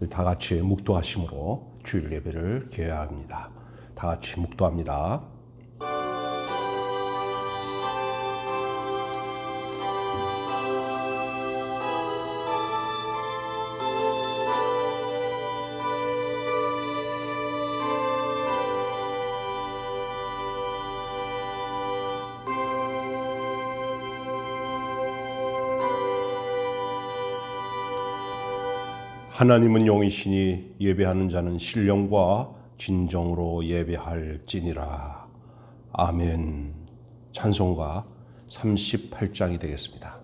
다 같이 묵도하심으로 주일 예배를 개회합니다. 다 같이 묵도합니다. 하나님은 영이시니 예배하는 자는 신령과 진정으로 예배할지니라. 아멘. 찬송가 38장이 되겠습니다.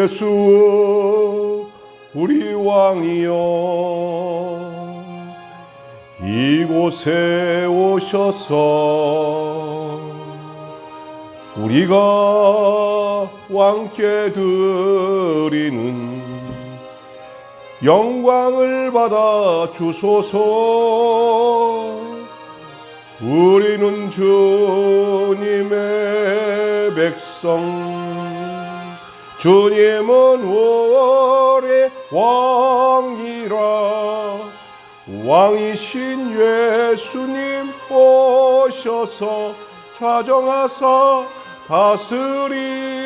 예수 우리 왕이여, 이곳에 오셔서 우리가 왕께 드리는 영광을 받아 주소서. 우리는 주님의 백성, 주님은 우리 왕이라. 왕이신 예수님 오셔서 자정하사 다스리소서.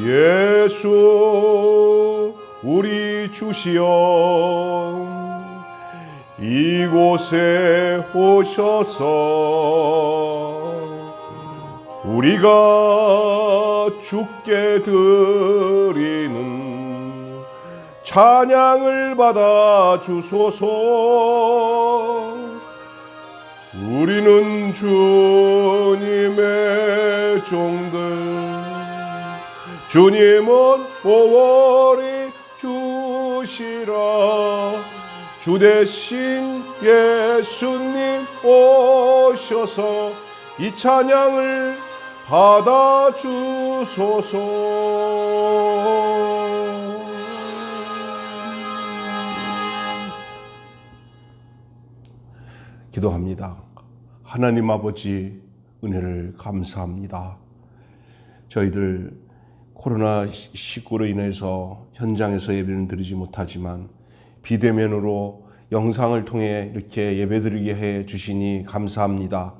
예수 우리 주시여, 이곳에 오셔서 우리가 주께 드리는 찬양을 받아 주소서. 우리는 주님의 종들, 주님은 오월이 주시라. 주 대신 예수님 오셔서 이 찬양을 받아 주소서. 기도합니다. 하나님 아버지, 은혜를 감사합니다. 저희들 코로나19로 인해서 현장에서 예배는 드리지 못하지만 비대면으로 영상을 통해 이렇게 예배드리게 해 주시니 감사합니다.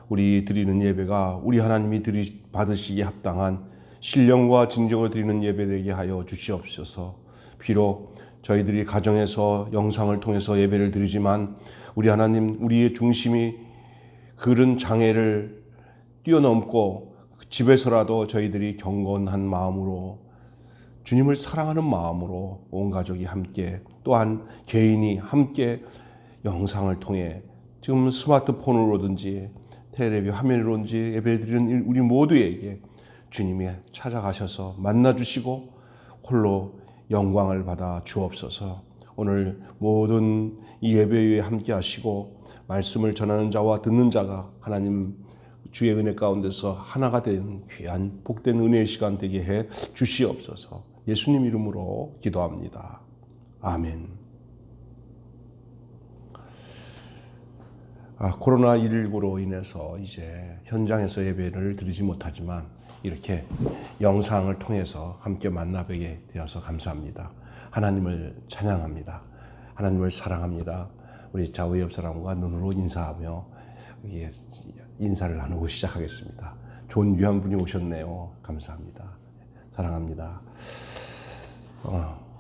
우리 드리는 예배가 우리 하나님이 받으시기에 합당한 신령과 진정을 드리는 예배 되게 하여 주시옵소서. 비록 저희들이 가정에서 영상을 통해서 예배를 드리지만 우리 하나님, 우리의 중심이 그런 장애를 뛰어넘고 집에서라도 저희들이 경건한 마음으로, 주님을 사랑하는 마음으로 온 가족이 함께, 또한 개인이 함께 영상을 통해 지금 스마트폰으로든지 텔레비 화면으로든지 예배드리는 우리 모두에게 주님이 찾아가셔서 만나주시고 홀로 영광을 받아 주옵소서. 오늘 모든 이 예배에 함께 하시고 말씀을 전하는 자와 듣는 자가 하나님 주의 은혜 가운데서 하나가 된 귀한 복된 은혜의 시간 되게 해 주시옵소서. 예수님 이름으로 기도합니다. 아멘. 코로나19로 인해서 이제 현장에서 예배를 드리지 못하지만 이렇게 영상을 통해서 함께 만나뵙게 되어서 감사합니다. 하나님을 찬양합니다. 하나님을 사랑합니다. 우리 좌우 옆 사람과 눈으로 인사하며 인사를 나누고 시작하겠습니다. 좋은 귀한 분이 오셨네요. 감사합니다. 사랑합니다.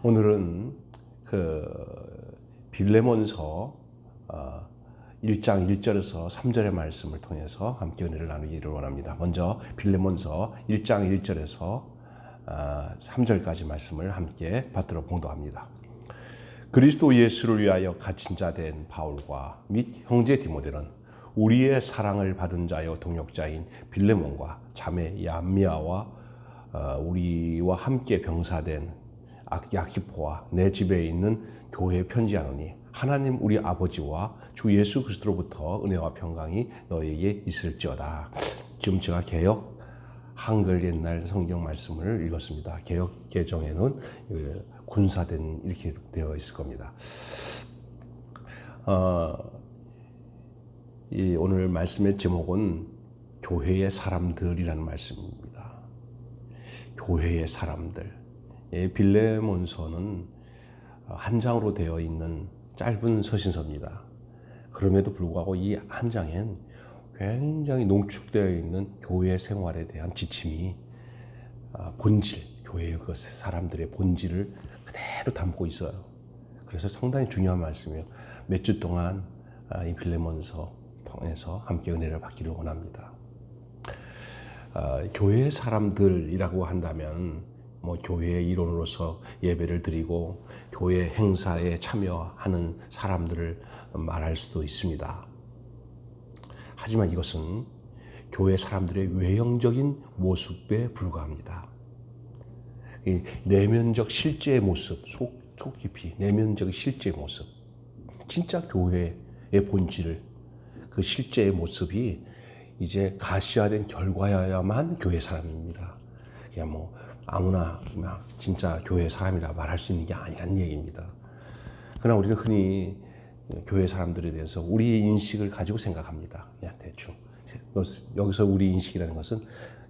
오늘은 빌레몬서 1장 1절에서 3절의 말씀을 통해서 함께 은혜를 나누기를 원합니다. 먼저 빌레몬서 1장 1절에서 3절까지 말씀을 함께 받들어 봉독합니다. 그리스도 예수를 위하여 갇힌 자 된 바울과 및 형제 디모데는 우리의 사랑을 받은 자여 동역자인 빌레몬과 자매 얌미아와 우리와 함께 병사된 아키포와 내 집에 있는 교회에 편지하노니 하나님 우리 아버지와 주 예수 그리스도로부터 은혜와 평강이 너희에게 있을지어다. 지금 제가 개역 한글 옛날 성경 말씀을 읽었습니다. 개역 개정에는 군사된 이렇게 되어 있을 겁니다. 이 오늘 말씀의 제목은 교회의 사람들이라는 말씀입니다. 교회의 사람들. 빌레몬서는 한 장으로 되어 있는 짧은 서신서입니다. 그럼에도 불구하고 이 한 장엔 굉장히 농축되어 있는 교회 생활에 대한 지침이 본질, 교회의 그 사람들의 본질을 그대로 담고 있어요. 그래서 상당히 중요한 말씀이에요. 몇 주 동안 이 빌레몬서 통해서 함께 은혜를 받기를 원합니다. 교회의 사람들이라고 한다면 뭐 교회의 일원으로서 예배를 드리고 교회 행사에 참여하는 사람들을 말할 수도 있습니다. 하지만 이것은 교회 사람들의 외형적인 모습에 불과합니다. 이 내면적 실제의 모습, 속 깊이 내면적 실제의 모습, 진짜 교회의 본질, 그 실제의 모습이 이제 가시화된 결과여야만 교회 사람입니다. 그냥 뭐 아무나 막 진짜 교회 사람이라 말할 수 있는 게 아니라는 얘기입니다. 그러나 우리는 흔히 교회 사람들에 대해서 우리의 인식을 가지고 생각합니다. 그냥 대충. 여기서 우리 인식이라는 것은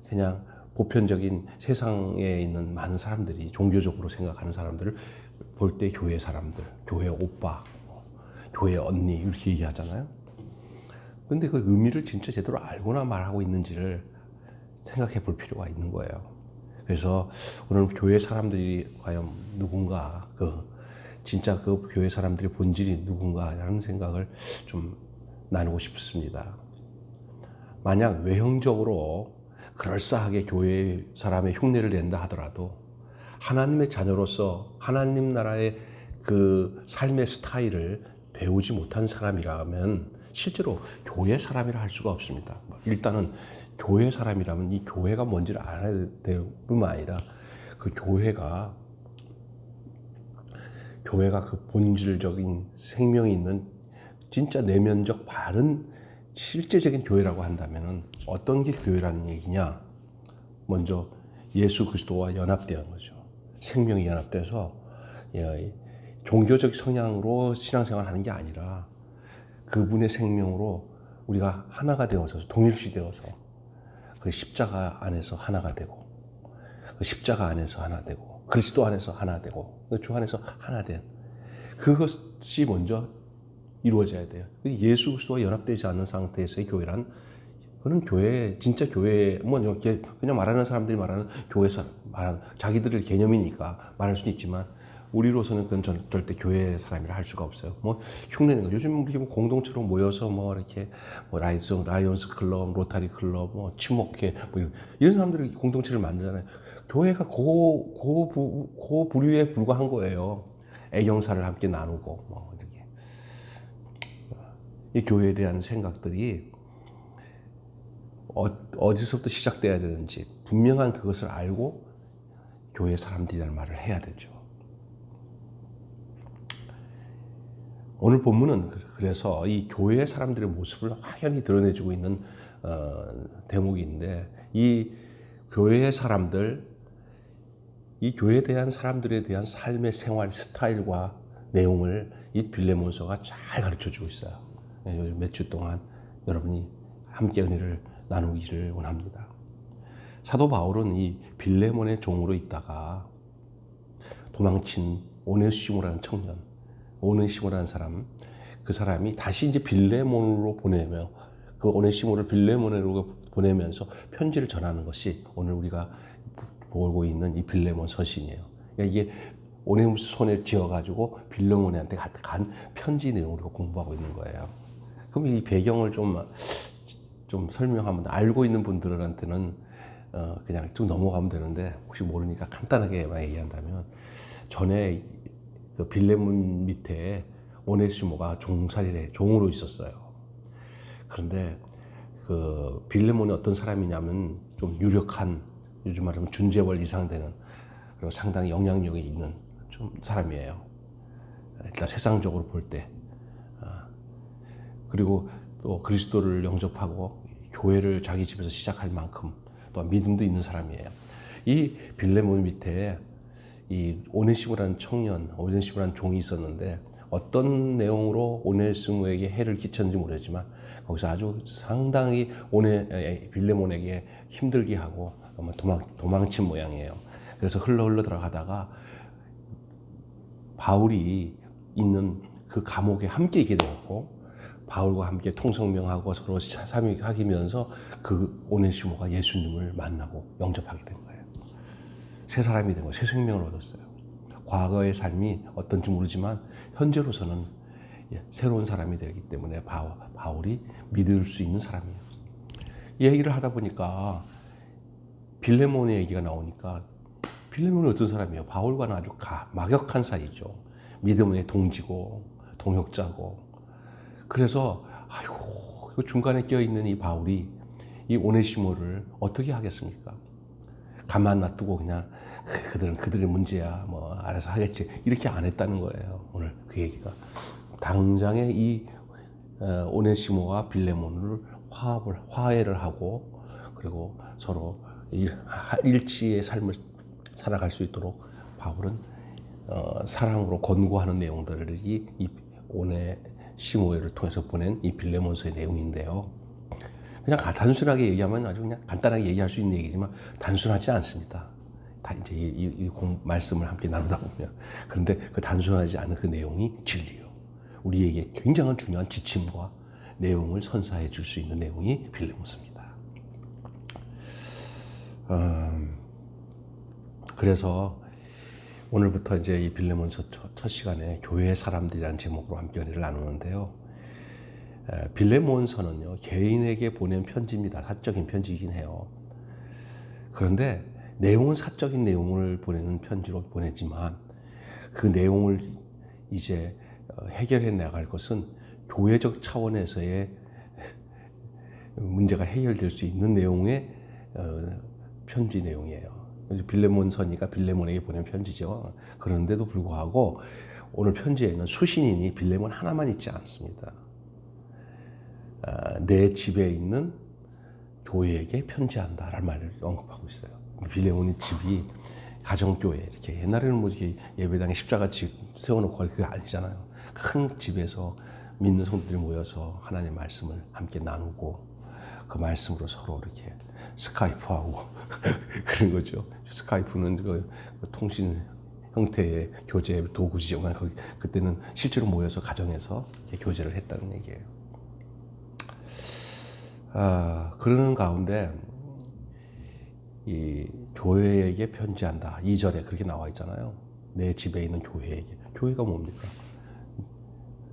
그냥 보편적인 세상에 있는 많은 사람들이 종교적으로 생각하는 사람들을 볼 때 교회 사람들, 교회 오빠, 교회 언니 이렇게 얘기하잖아요. 근데 그 의미를 진짜 제대로 알고나 말하고 있는지를 생각해 볼 필요가 있는 거예요. 그래서 오늘 교회 사람들이 과연 누군가, 진짜 그 교회 사람들의 본질이 누군가라는 생각을 좀 나누고 싶습니다. 만약 외형적으로 그럴싸하게 교회 사람의 흉내를 낸다 하더라도 하나님의 자녀로서 하나님 나라의 그 삶의 스타일을 배우지 못한 사람이라면 실제로 교회 사람이라 할 수가 없습니다. 일단은 교회 사람이라면 이 교회가 뭔지를 알아야 될 뿐만 아니라 그 교회가 그 본질적인 생명이 있는 진짜 내면적 바른 실제적인 교회라고 한다면 어떤 게 교회라는 얘기냐? 먼저 예수 그리스도와 연합되는 거죠. 생명이 연합돼서 종교적 성향으로 신앙생활을 하는 게 아니라 그분의 생명으로 우리가 하나가 되어서 동일시 되어서 그 십자가 안에서 하나가 되고 그 십자가 안에서 하나 되고 그리스도 안에서 하나 되고 주 안에서 하나 된 그것이 먼저 이루어져야 돼요. 예수 그리스도와 연합되지 않는 상태에서의 교회란 그는 교회 진짜 교회 뭐 이렇게 그냥 말하는 사람들이 말하는 교회에서 말하는 자기들의 개념이니까 말할 수는 있지만 우리로서는 그건 절대 교회 사람이라 할 수가 없어요. 뭐 흉내내는 거. 요즘 우리 공동체로 모여서 뭐 이렇게 뭐 라이온스 클럽, 로타리 클럽, 뭐 친목회 뭐 이런 사람들이 공동체를 만들잖아요. 교회가 그 부류에 불과한 거예요. 애경사를 함께 나누고 뭐 이렇게 이 교회에 대한 생각들이 어디서부터 시작돼야 되는지 분명한 그것을 알고 교회 사람들이라는 말을 해야 되죠. 오늘 본문은 그래서 이 교회 사람들의 모습을 확연히 드러내주고 있는 대목인데 이 교회의 사람들, 이 교회에 대한 사람들에 대한 삶의 생활 스타일과 내용을 이 빌레몬서가 잘 가르쳐주고 있어요. 몇 주 동안 여러분이 함께 은혜를 나누기를 원합니다. 사도 바울은 이 빌레몬의 종으로 있다가 도망친 오네시모라는 청년, 오네시모라는 사람, 그 사람이 다시 이제 빌레몬으로 보내며 그 오네시모를 빌레몬으로 보내면서 편지를 전하는 것이 오늘 우리가 보고 있는 이 빌레몬 서신이에요. 그러니까 이게 오네시모 손에 쥐어가지고 빌레몬한테 간 편지 내용으로 공부하고 있는 거예요. 그럼 이 배경을 좀 설명하면 알고 있는 분들한테는 그냥 쭉 넘어가면 되는데 혹시 모르니까 간단하게만 얘기한다면 전에 그 빌레몬 밑에 오네시모가 종으로 있었어요. 그런데 그 빌레몬이 어떤 사람이냐면 좀 유력한 요즘 말하면 준재벌 이상 되는 그리고 상당히 영향력이 있는 좀 사람이에요. 일단 세상적으로 볼 때. 그리고 또 그리스도를 영접하고 교회를 자기 집에서 시작할 만큼 또 믿음도 있는 사람이에요. 이 빌레몬 밑에 이 오네시모라는 청년, 오네시모라는 종이 있었는데 어떤 내용으로 오네시모에게 해를 끼쳤는지 모르지만 거기서 아주 상당히 빌레몬에게 힘들게 하고 도망친 모양이에요. 그래서 흘러 들어가다가 바울이 있는 그 감옥에 함께 있게 되었고 바울과 함께 통성명하고 서로 사귐하면서 그 오네시모가 예수님을 만나고 영접하게 된 거예요. 새 사람이 된 거예요. 새 생명을 얻었어요. 과거의 삶이 어떤지 모르지만 현재로서는 새로운 사람이 되기 때문에 바울이 믿을 수 있는 사람이에요. 이 얘기를 하다 보니까 빌레몬의 얘기가 나오니까 빌레몬은 어떤 사람이에요? 바울과는 아주 막역한 사이죠. 믿음의 동지고 동역자고. 그래서 아이고 중간에 껴있는 이 바울이 이 오네시모를 어떻게 하겠습니까? 가만 놔두고 그냥 그들은 그들의 문제야 뭐 알아서 하겠지 이렇게 안 했다는 거예요. 오늘 그 얘기가 당장에 이 오네시모와 빌레몬을 화해를 하고 그리고 서로 일치의 삶을 살아갈 수 있도록 바울은 사랑으로 권고하는 내용들을 이 오네시모를 통해서 보낸 이 빌레몬서의 내용인데요. 그냥 단순하게 얘기하면 아주 그냥 간단하게 얘기할 수 있는 얘기지만 단순하지 않습니다. 다 이제 이 말씀을 함께 나누다 보면 그런데 그 단순하지 않은 그 내용이 진리요. 우리에게 굉장한 중요한 지침과 내용을 선사해 줄 수 있는 내용이 빌레몬서입니다. 그래서 오늘부터 이제 이 빌레몬서 첫 시간에 교회 사람들이라는 제목으로 함께 은혜를 나누는데요. 빌레몬서는요 개인에게 보낸 편지입니다. 사적인 편지이긴 해요. 그런데 내용은 사적인 내용을 보내는 편지로 보내지만 그 내용을 이제 해결해 나갈 것은 교회적 차원에서의 문제가 해결될 수 있는 내용의 편지 내용이에요. 빌레몬서니까 빌레몬에게 보낸 편지죠. 그런데도 불구하고 오늘 편지에는 수신인이 빌레몬 하나만 있지 않습니다. 내 집에 있는 교회에게 편지한다라는 말을 언급하고 있어요. 빌레몬의 집이 가정교회 이렇게 옛날에는 뭐 이렇게 예배당에 십자가 세워놓고 그게 아니잖아요. 큰 집에서 믿는 성도들이 모여서 하나님의 말씀을 함께 나누고 그 말씀으로 서로 이렇게 스카이프하고 그런 거죠. 스카이프는 그 통신 형태의 교제 도구지요. 그때는 실제로 모여서 가정에서 이렇게 교제를 했다는 얘기예요. 그러는 가운데 이 교회에게 편지한다. 2절에 그렇게 나와 있잖아요. 내 집에 있는 교회에게. 교회가 뭡니까?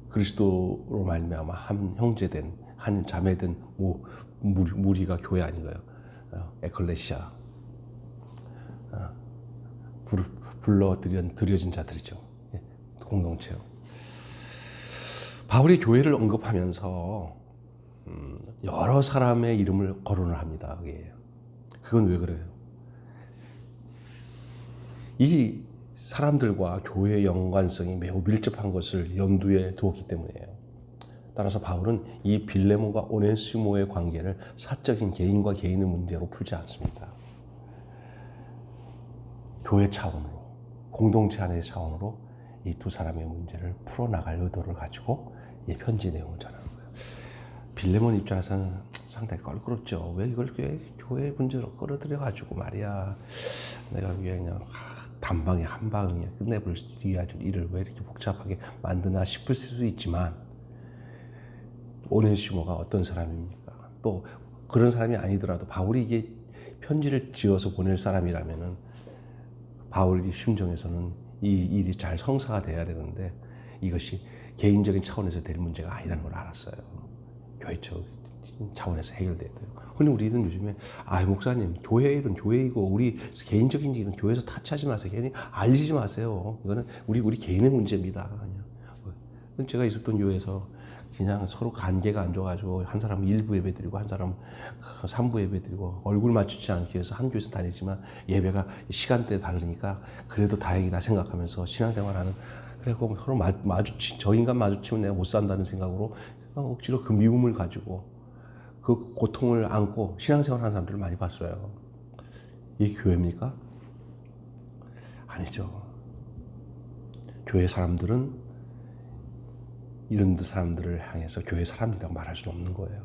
그리스도로 말미암아 한 형제된 한 자매된 무리가 교회 아닌가요? 에클레시아. 드려진 자들이죠. 공동체요. 바울이 교회를 언급하면서 여러 사람의 이름을 거론을 합니다. 그건 왜 그래요? 이 사람들과 교회의 연관성이 매우 밀접한 것을 염두에 두었기 때문이에요. 따라서 바울은 이 빌레몬과 오네시모의 관계를 사적인 개인과 개인의 문제로 풀지 않습니다. 교회 차원으로, 공동체 안의 차원으로 이 두 사람의 문제를 풀어나갈 의도를 가지고 이 편지 내용을 전하는 거예요. 빌레몬 입장에서는 상당히 껄끄럽죠. 왜 이걸 교회 문제로 끌어들여가지고 말이야. 내가 그냥 단방에 한 방에 끝내버릴 일을 왜 이렇게 복잡하게 만드나 싶을 수도 있지만 오네시모가 어떤 사람입니까? 또 그런 사람이 아니더라도 바울이 이게 편지를 지어서 보낼 사람이라면은 바울의 심정에서는 이 일이 잘 성사가 돼야 되는데 이것이 개인적인 차원에서 될 문제가 아니라는 걸 알았어요. 교회적 차원에서 해결돼야 돼요. 근데 우리는 요즘에 목사님 교회 일은 교회이고 우리 개인적인 일은 교회에서 타치하지 마세요. 괜히 알리지 마세요. 이거는 우리 개인의 문제입니다. 제가 있었던 교회에서 그냥 서로 관계가 안 좋아가지고 한 사람은 1부 예배 드리고 한 사람은 3부 예배 드리고 얼굴 맞추지 않기 위해서 한 교회에서 다니지만 예배가 시간대 다르니까 그래도 다행이다 생각하면서 신앙생활하는 그래고 서로 저 인간 마주치면 내가 못 산다는 생각으로 억지로 그 미움을 가지고 그 고통을 안고 신앙생활하는 사람들을 많이 봤어요. 이 교회입니까? 아니죠. 교회 사람들은 이런 사람들을 향해서 교회 사람이라고 말할 수는 없는 거예요.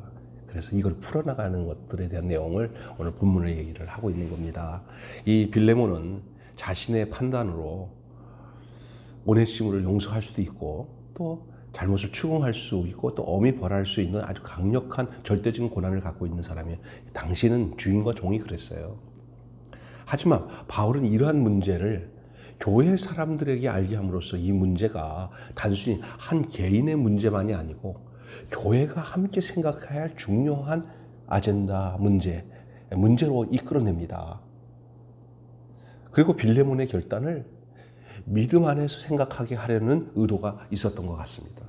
그래서 이걸 풀어나가는 것들에 대한 내용을 오늘 본문을 얘기를 하고 있는 겁니다. 이 빌레몬은 자신의 판단으로 오네시모를 용서할 수도 있고 또 잘못을 추궁할 수 있고 또 엄히 벌할 수 있는 아주 강력한 절대적인 권한을 갖고 있는 사람이에요. 당시는 주인과 종이 그랬어요. 하지만 바울은 이러한 문제를 교회 사람들에게 알게 함으로써 이 문제가 단순히 한 개인의 문제만이 아니고 교회가 함께 생각해야 할 중요한 아젠다 문제로 이끌어냅니다. 그리고 빌레몬의 결단을 믿음 안에서 생각하게 하려는 의도가 있었던 것 같습니다.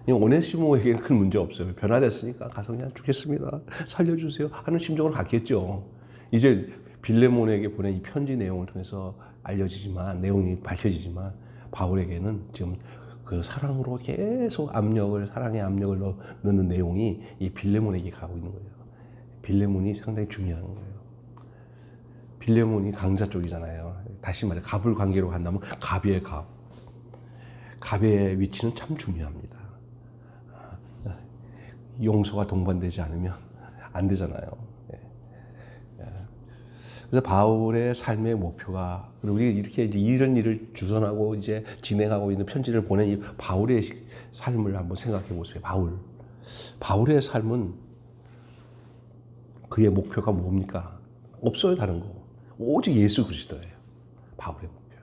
오네시모에게는 큰 문제 없어요. 변화됐으니까 가서 그냥 죽겠습니다. 살려주세요 하는 심정으로 갔겠죠. 이제 빌레몬에게 보낸 이 편지 내용을 통해서 알려지지만 내용이 밝혀지지만 바울에게는 지금 그 사랑으로 계속 사랑의 압력을 넣는 내용이 이 빌레몬에게 가고 있는 거예요. 빌레몬이 상당히 중요한 거예요. 빌레몬이 강자 쪽이잖아요. 다시 말해 갑을 관계로 간다면 갑의 갑. 갑의 위치는 참 중요합니다. 용서가 동반되지 않으면 안 되잖아요. 그래서 바울의 삶의 목표가, 그리고 우리 이렇게 이제 이런 일을 주선하고 이제 진행하고 있는 편지를 보낸 이 바울의 삶을 한번 생각해 보세요. 바울의 삶은 그의 목표가 뭡니까? 없어요, 다른 거. 오직 예수 그리스도예요. 바울의 목표.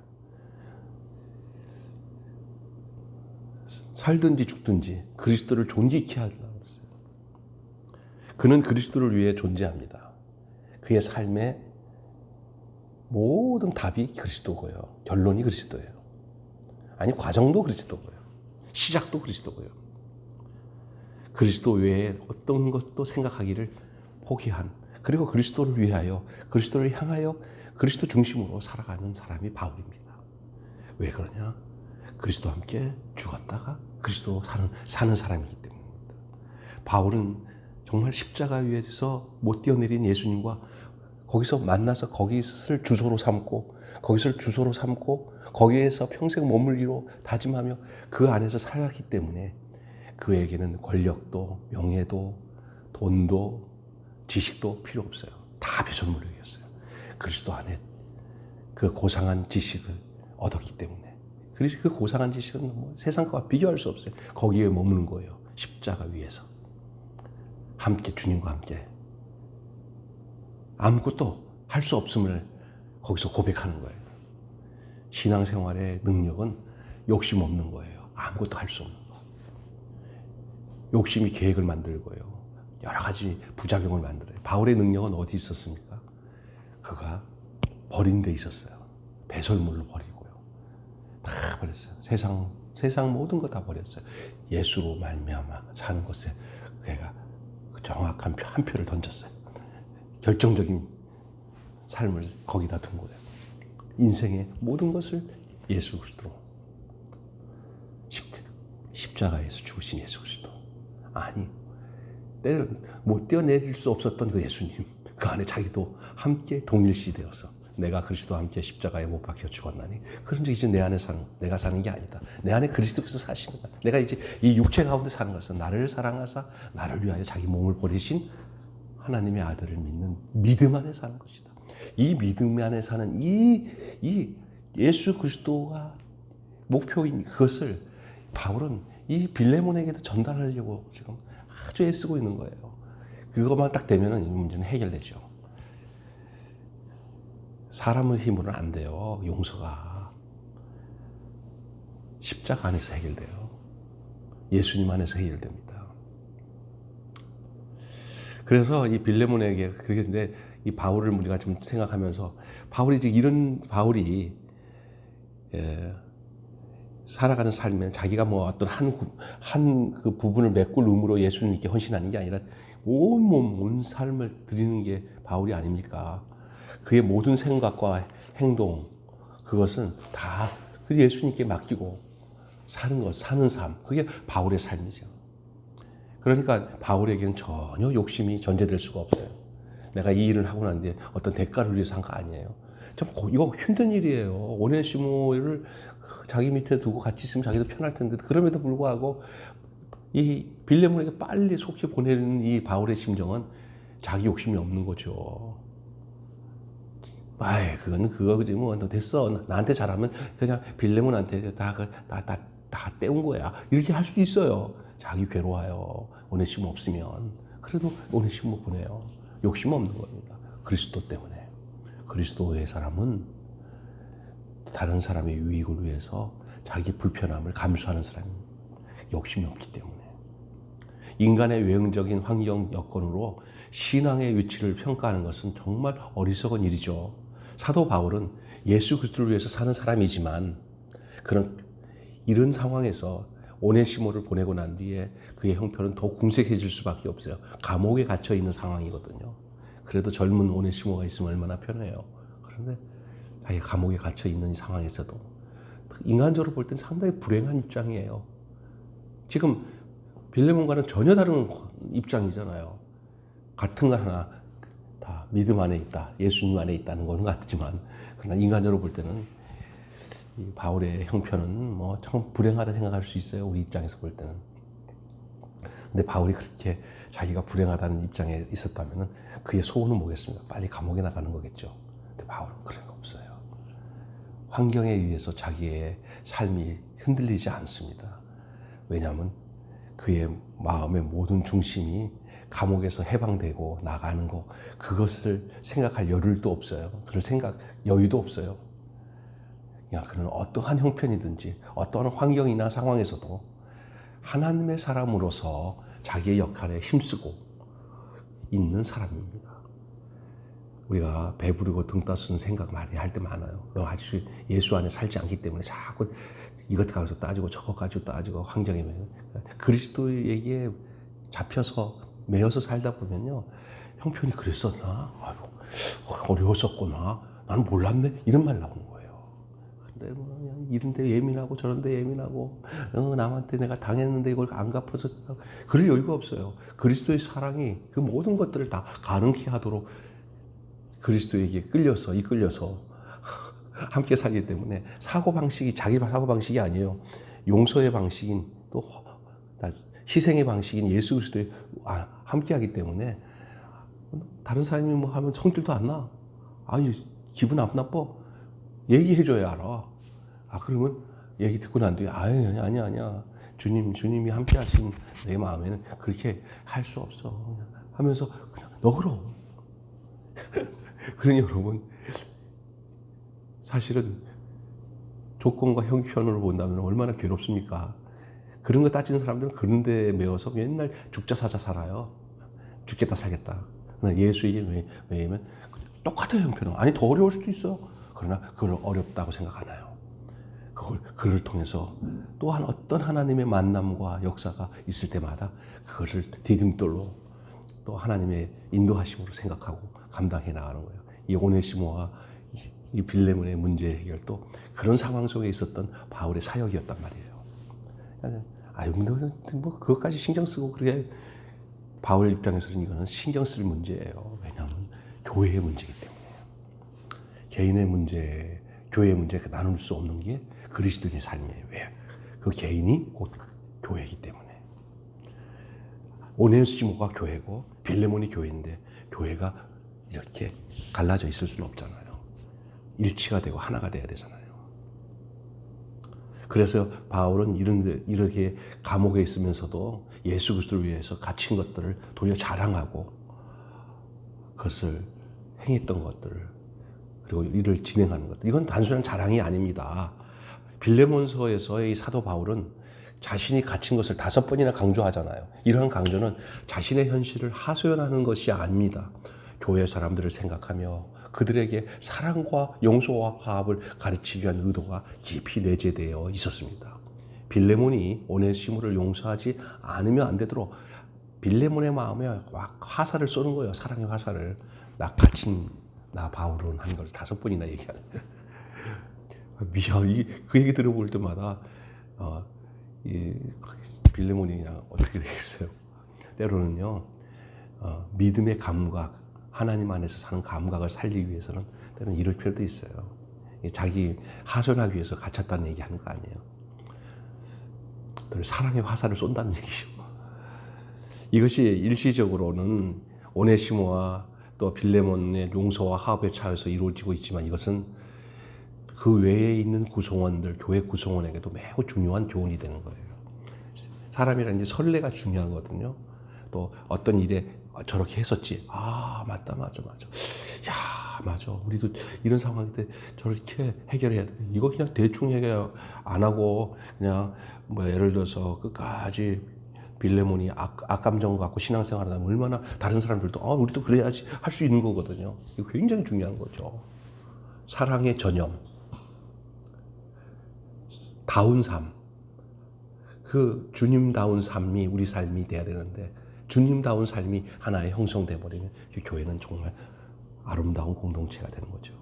살든지 죽든지 그리스도를 존귀케 하려고 했어요. 그는 그리스도를 위해 존재합니다. 그의 삶의 모든 답이 그리스도고요. 결론이 그리스도예요. 아니, 과정도 그리스도고요. 시작도 그리스도고요. 그리스도 외에 어떤 것도 생각하기를 포기한, 그리고 그리스도를 위하여, 그리스도를 향하여 그리스도 중심으로 살아가는 사람이 바울입니다. 왜 그러냐? 그리스도와 함께 죽었다가 그리스도 사는 사람이기 때문입니다. 바울은 정말 십자가 위에서 못 뛰어내린 예수님과 거기서 만나서 거기를 주소로 삼고 거기에서 평생 머물기로 다짐하며 그 안에서 살았기 때문에 그에게는 권력도 명예도 돈도 지식도 필요 없어요. 다 배설물이었어요. 그리스도 안에 그 고상한 지식을 얻었기 때문에. 그래서 그 고상한 지식은 세상과 비교할 수 없어요. 거기에 머무는 거예요. 십자가 위에서 함께, 주님과 함께 아무것도 할 수 없음을 거기서 고백하는 거예요. 신앙생활의 능력은 욕심 없는 거예요. 아무것도 할 수 없는 거. 욕심이 계획을 만들고요. 여러 가지 부작용을 만들어요. 바울의 능력은 어디 있었습니까? 그가 버린 데 있었어요. 배설물로 버리고요. 다 버렸어요. 세상 모든 거 다 버렸어요. 예수로 말미암아 사는 것에 그가 정확한 한 표를 던졌어요. 결정적인 삶을 거기다 둔 거예요. 인생의 모든 것을 예수 그리스도로. 십자가에서 죽으신 예수 그리스도. 아니, 못 뛰어내릴 수 없었던 그 예수님, 그 안에 자기도 함께 동일시되어서 내가 그리스도와 함께 십자가에 못 박혀 죽었나니, 그런데 이제 내가 사는 게 아니다. 내 안에 그리스도께서 사시는 거야. 내가 이제 이 육체 가운데 사는 것은 나를 사랑하사 나를 위하여 자기 몸을 버리신 하나님의 아들을 믿는 믿음 안에 사는 것이다. 이 믿음 안에 사는 이 예수 그리스도가 목표인 그것을 바울은 이 빌레몬에게도 전달하려고 지금 아주 애쓰고 있는 거예요. 그것만 딱 되면은 이 문제는 해결되죠. 사람의 힘으로는 안 돼요. 용서가 십자가 안에서 해결돼요. 예수님 안에서 해결됩니다. 그래서 이 빌레몬에게 그렇게 했는데, 이 바울을 우리가 좀 생각하면서 바울이 이제 이런 바울이 살아가는 삶에 자기가 뭐 어떤 한 그 부분을 메꿀 의무로 예수님께 헌신하는 게 아니라 온 삶을 드리는 게 바울이 아닙니까? 그의 모든 생각과 행동, 그것은 다 그 예수님께 맡기고 사는 삶, 그게 바울의 삶이죠. 그러니까 바울에게는 전혀 욕심이 전제될 수가 없어요. 내가 이 일을 하고 난 뒤에 어떤 대가를 위해서 한 거 아니에요. 이거 힘든 일이에요. 오네시모를 자기 밑에 두고 같이 있으면 자기도 편할 텐데 그럼에도 불구하고 이 빌레몬에게 빨리 속히 보내는 이 바울의 심정은 자기 욕심이 없는 거죠. 아이, 그거지 뭐 됐어. 나한테 잘하면 그냥 빌레몬한테 다 때운 거야. 이렇게 할 수도 있어요. 자기 괴로워요. 오네시모 없으면. 그래도 오네시모 보내요. 욕심 없는 겁니다. 그리스도 때문에. 그리스도의 사람은 다른 사람의 유익을 위해서 자기 불편함을 감수하는 사람입니다. 욕심이 없기 때문에. 인간의 외형적인 환경 여건으로 신앙의 위치를 평가하는 것은 정말 어리석은 일이죠. 사도 바울은 예수 그리스도를 위해서 사는 사람이지만 이런 상황에서 오네시모를 보내고 난 뒤에 그의 형편은 더 궁색해질 수밖에 없어요. 감옥에 갇혀 있는 상황이거든요. 그래도 젊은 오네시모가 있으면 얼마나 편해요. 그런데 자기가 감옥에 갇혀 있는 이 상황에서도 인간적으로 볼 땐 상당히 불행한 입장이에요. 지금 빌레몬과는 전혀 다른 입장이잖아요. 같은 거 하나 다 믿음 안에 있다, 예수님 안에 있다는 거는 같지만 그러나 인간적으로 볼 때는 이 바울의 형편은 뭐 참 불행하다 생각할 수 있어요. 우리 입장에서 볼 때는. 근데 바울이 그렇게 자기가 불행하다는 입장에 있었다면 그의 소원은 뭐겠습니까? 빨리 감옥에 나가는 거겠죠. 근데 바울은 그런 거 없어요. 환경에 의해서 자기의 삶이 흔들리지 않습니다. 왜냐하면 그의 마음의 모든 중심이 감옥에서 해방되고 나가는 거, 그것을 생각할 여유도 없어요. 그럴 여유도 없어요. 그는 어떠한 형편이든지 어떠한 환경이나 상황에서도 하나님의 사람으로서 자기의 역할에 힘쓰고 있는 사람입니다. 우리가 배부르고 등 따스는 생각 많이 할 때 많아요. 아직 예수 안에 살지 않기 때문에 자꾸 이것 가지고 따지고 저것 가지고 따지고 환경에 그리스도에게 잡혀서 매여서 살다 보면요, 형편이 그랬었나? 아이고, 어려웠었구나. 나는 몰랐네. 이런 말 나오는 거예요. 근데 뭐 그냥 이런데 예민하고 저런데 예민하고 남한테 내가 당했는데 이걸 안 갚아서 그럴 여유가 없어요. 그리스도의 사랑이 그 모든 것들을 다 가능케 하도록 그리스도에게 이끌려서 함께 살기 때문에 사고방식이 자기 사고방식이 아니에요. 용서의 방식인 또 희생의 방식인 예수 그리스도에 함께하기 때문에 다른 사람이 뭐 하면 성질도 안 나. 기분 안 나빠. 얘기해줘야 알아. 그러면 얘기 듣고 난 뒤에 아니야. 주님이 함께하신 내 마음에는 그렇게 할 수 없어. 하면서 그냥 너그러워. 그러니 여러분, 사실은 조건과 형편으로 본다면 얼마나 괴롭습니까? 그런 거 따지는 사람들은 그런 데에 매여서 맨날 죽자 사자 살아요. 죽겠다 살겠다. 그러나 예수에게 왜냐면 똑같은 형편은 더 어려울 수도 있어. 그러나 그걸 어렵다고 생각 안 해요. 그를 통해서 또한 어떤 하나님의 만남과 역사가 있을 때마다 그것을 디딤돌로 또 하나님의 인도하심으로 생각하고 감당해 나가는 거예요. 이 오네시모와 이 빌레몬의 문제 해결도 그런 상황 속에 있었던 바울의 사역이었단 말이에요. 뭐 그것까지 신경 쓰고 그게 바울 입장에서는 이거는 신경 쓸 문제예요. 왜냐하면 교회의 문제이기 때문에요. 개인의 문제, 교회의 문제 나눌 수 없는 게 그리스도인의 삶이에요. 왜? 그 개인이 곧 교회이기 때문에. 오네시모가 교회고 빌레몬이 교회인데 교회가 이렇게 갈라져 있을 수는 없잖아요. 일치가 되고 하나가 돼야 되잖아요. 그래서 바울은 이렇게 감옥에 있으면서도 예수 그리스도를 위해서 갇힌 것들을 도리어 자랑하고 그것을 행했던 것들을 그리고 일을 진행하는 것들, 이건 단순한 자랑이 아닙니다. 빌레몬서에서의 사도 바울은 자신이 갇힌 것을 5번이나 강조하잖아요. 이러한 강조는 자신의 현실을 하소연하는 것이 아닙니다. 교회 사람들을 생각하며 그들에게 사랑과 용서와 화합을 가르치기 위한 의도가 깊이 내재되어 있었습니다. 빌레몬이 오네시모를 용서하지 않으면 안 되도록 빌레몬의 마음에 화살을 쏘는 거예요. 사랑의 화살을. 나 바울은 한 걸 5번이나 얘기하는 그 얘기 들어볼 때마다 빌레몬이 그냥 어떻게 되겠어요. 때로는요, 믿음의 감각 하나님 안에서 사는 감각을 살리기 위해서는 때로는 이럴 필요도 있어요. 자기 하소연하기 위해서 갇혔다는 얘기하는 거 아니에요. 사랑의 화살을 쏜다는 얘기죠. 이것이 일시적으로는 오네시모와 또 빌레몬의 용서와 화합에 차여서 이루어지고 있지만 이것은 그 외에 있는 구성원들, 교회 구성원에게도 매우 중요한 교훈이 되는 거예요. 사람이라는 게 설레가 중요하거든요. 또 어떤 일에 저렇게 했었지. 아, 맞다. 야, 맞아. 우리도 이런 상황 때 저렇게 해결해야 돼. 이거 그냥 대충 해결 안 하고 그냥 뭐 예를 들어서 끝까지 빌레몬이 악감정 갖고 신앙생활을 하면 얼마나 다른 사람들도 우리도 그래야지 할 수 있는 거거든요. 이거 굉장히 중요한 거죠. 사랑의 전념, 다운 삶, 그 주님다운 삶이 우리 삶이 돼야 되는데 주님다운 삶이 하나의 형성돼 버리면 이 교회는 정말 아름다운 공동체가 되는 거죠.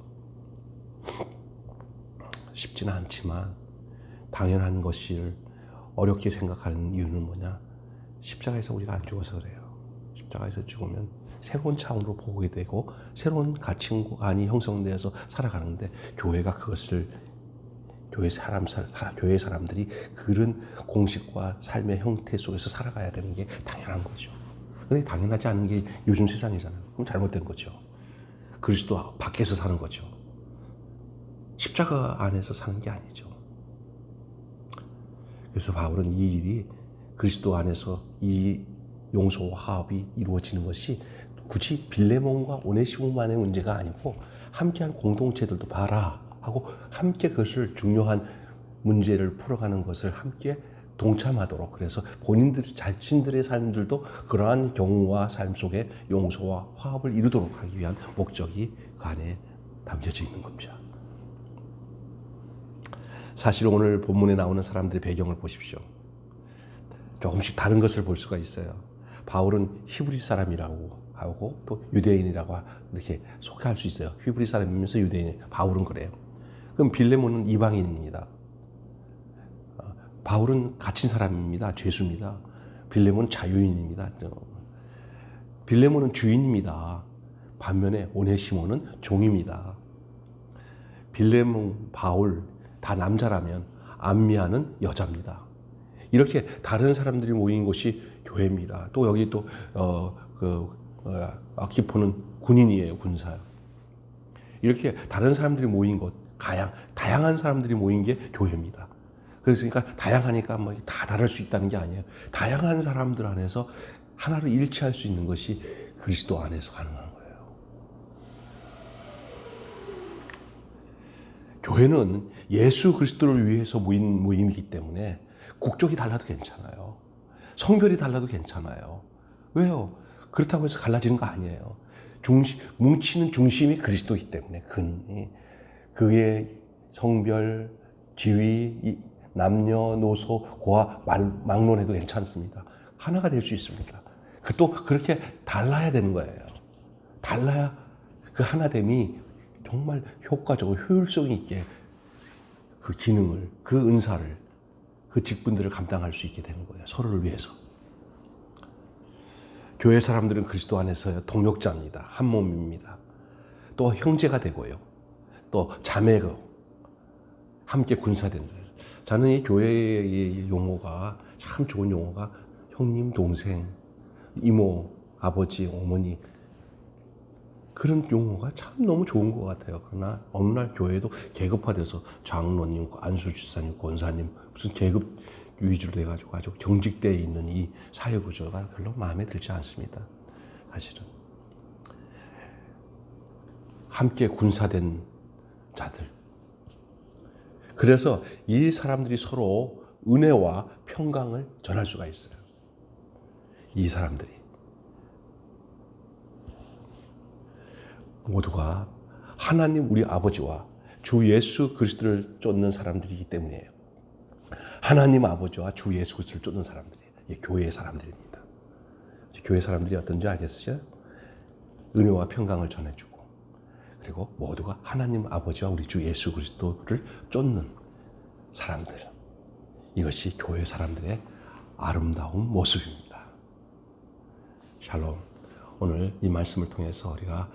쉽지는 않지만 당연한 것을 어렵게 생각하는 이유는 뭐냐? 십자가에서 우리가 안 죽어서 그래요. 십자가에서 죽으면 새로운 차원으로 보게 되고 새로운 가치관이 형성되어서 살아가는데 교회가 그것을 교회 사람들이 그런 공식과 삶의 형태 속에서 살아가야 되는 게 당연한 거죠. 근데 당연하지 않은 게 요즘 세상이잖아요. 그럼 잘못된 거죠. 그리스도 밖에서 사는 거죠. 십자가 안에서 사는 게 아니죠. 그래서 바울은 이 일이 그리스도 안에서 이 용서와 화합이 이루어지는 것이 굳이 빌레몬과 오네시모만의 문제가 아니고 함께한 공동체들도 봐라 하고 함께 그것을 중요한 문제를 풀어가는 것을 함께 동참하도록 그래서 본인들 자신들의 삶들도 그러한 경우와 삶 속에 용서와 화합을 이루도록 하기 위한 목적이 그 안에 담겨져 있는 겁니다. 사실 오늘 본문에 나오는 사람들의 배경을 보십시오. 조금씩 다른 것을 볼 수가 있어요. 바울은 히브리 사람이라고 하고 또 유대인이라고 이렇게 소개할 수 있어요. 히브리 사람이면서 유대인, 바울은 그래요. 그럼 빌레몬은 이방인입니다. 바울은 갇힌 사람입니다. 죄수입니다. 빌레몬은 자유인입니다. 빌레몬은 주인입니다. 반면에 오네시모는 종입니다. 빌레몬, 바울 다 남자라면 암미아는 여자입니다. 이렇게 다른 사람들이 모인 곳이 교회입니다. 또 여기 또 아키포는 군인이에요. 군사요. 이렇게 다른 사람들이 모인 곳, 다양한 사람들이 모인 게 교회입니다. 그러니까 다양하니까 뭐 다 다를 수 있다는 게 아니에요. 다양한 사람들 안에서 하나로 일치할 수 있는 것이 그리스도 안에서 가능한 거예요. 교회는 예수 그리스도를 위해서 모인 모임이기 때문에 국적이 달라도 괜찮아요. 성별이 달라도 괜찮아요. 왜요? 그렇다고 해서 갈라지는 거 아니에요. 뭉치는 중심이 그리스도이기 때문에 근인이 그의 성별, 지위, 남녀노소, 고아 막론해도 괜찮습니다. 하나가 될 수 있습니다. 또 그렇게 달라야 되는 거예요. 달라야 그 하나됨이 정말 효과적으로 효율성 있게 그 기능을, 그 은사를, 그 직분들을 감당할 수 있게 되는 거예요. 서로를 위해서. 교회 사람들은 그리스도 안에서 동역자입니다. 한 몸입니다. 또 형제가 되고요. 또 자매고 함께 군사된 자예요. 저는 이 교회의 용어가 참 좋은 용어가 형님, 동생, 이모, 아버지, 어머니 그런 용어가 참 너무 좋은 것 같아요. 그러나 어느 날 교회도 계급화돼서 장로님, 안수집사님, 권사님 무슨 계급 위주로 돼가지고 아주 경직되어 있는 이 사회구조가 별로 마음에 들지 않습니다. 사실은. 함께 군사된 자들. 그래서 이 사람들이 서로 은혜와 평강을 전할 수가 있어요. 이 사람들이. 모두가 하나님 우리 아버지와 주 예수 그리스도를 쫓는 사람들이기 때문이에요. 하나님 아버지와 주 예수 그리스도를 쫓는 사람들이에요. 교회의 사람들입니다. 교회 사람들이 어떤지 알겠어요? 은혜와 평강을 전해주고 그리고 모두가 하나님 아버지와 우리 주 예수 그리스도를 쫓는 사람들. 이것이 교회 사람들의 아름다운 모습입니다. 샬롬. 오늘 이 말씀을 통해서 우리가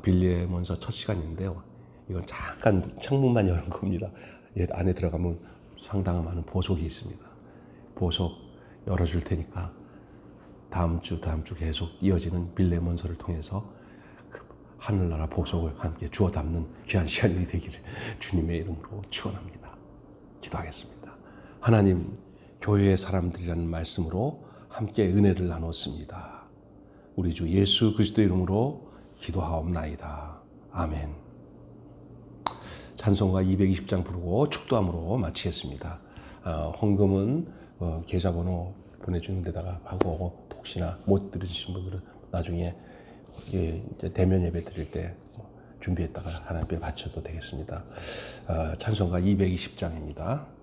빌레몬서 첫 시간인데요. 이건 잠깐 창문만 여는 겁니다. 안에 들어가면 상당한 많은 보석이 있습니다. 보석 열어줄 테니까 다음 주 계속 이어지는 빌레몬서를 통해서 그 하늘나라 보석을 함께 주워 담는 귀한 시간이 되기를 주님의 이름으로 축원합니다. 기도하겠습니다. 하나님, 교회의 사람들이라는 말씀으로 함께 은혜를 나눴습니다. 우리 주 예수 그리스도 이름으로 기도하옵나이다. 아멘. 찬송가 220장 부르고 축도함으로 마치겠습니다. 헌금은 계좌번호 보내주는 데다가 하고, 혹시나 못 들으신 분들은 나중에 이제 대면 예배 드릴 때 준비했다가 하나님께 바쳐도 되겠습니다. 찬송가 220장입니다.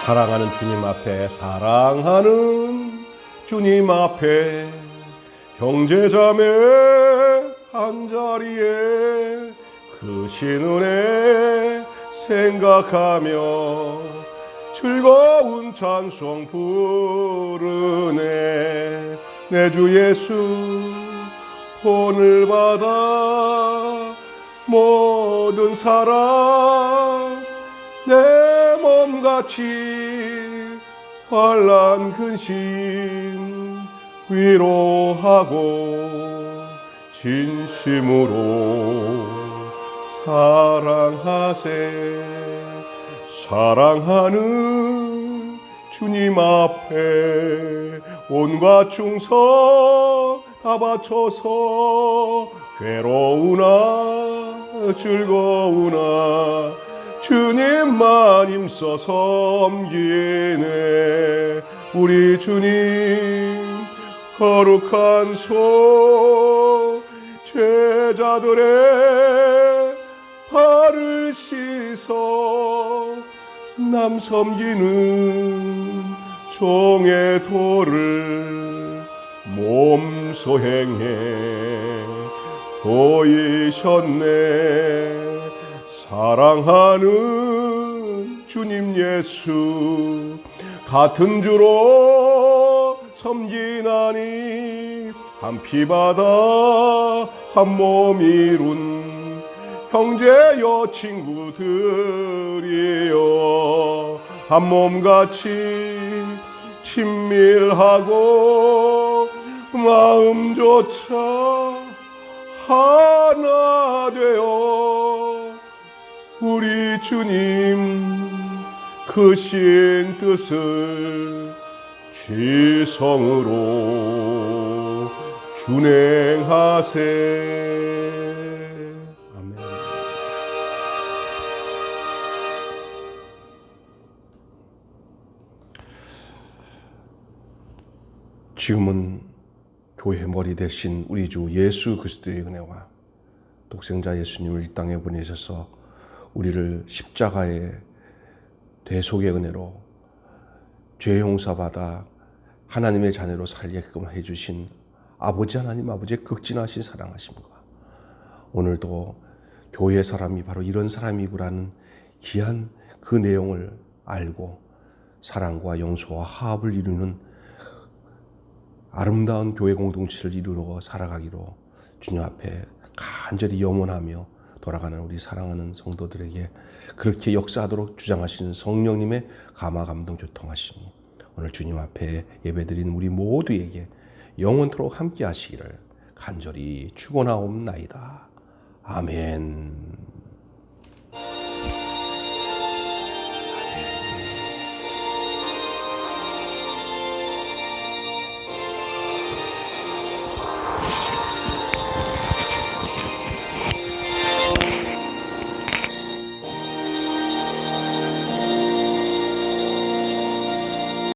사랑하는 주님 앞에, 사랑하는 주님 앞에, 형제자매 한자리에 크신 은혜 생각하며 즐거운 찬송 부르네. 내 주 예수 본을 받아 모든 사랑 내 몸같이 환난 근심 위로하고 진심으로 사랑하세. 사랑하는 주님 앞에 온갖 충성 다 바쳐서 괴로우나 즐거우나 주님만 힘써 섬기네. 우리 주님 거룩한 손 제자들의 발을 씻어 남 섬기는 종의 도를 몸소 행해 보이셨네. 사랑하는 주님 예수 같은 주로 섬기나니 한 피바다 한 몸 이룬 형제여 친구들이여 한 몸같이 친밀하고 마음조차 하나 되어 우리 주님 크신 뜻을 지성으로 준행하세. 아멘. 지금은 교회 머리 대신 우리 주 예수 그리스도의 은혜와 독생자 예수님을 이 땅에 보내셔서 우리를 십자가의 대속의 은혜로 죄 용서받아 하나님의 자녀로 살게끔 해주신 아버지 하나님, 아버지의 극진하신 사랑하심과 오늘도 교회 사람이 바로 이런 사람이구라는 귀한 그 내용을 알고 사랑과 용서와 화합을 이루는 아름다운 교회 공동체를 이루어 살아가기로 주님 앞에 간절히 염원하며 돌아가는 우리 사랑하는 성도들에게 그렇게 역사하도록 주장하시는 성령님의 감화 감동 교통하심이 오늘 주님 앞에 예배드리는 우리 모두에게 영원토록 함께 하시기를 간절히 축원하옵나이다. 아멘.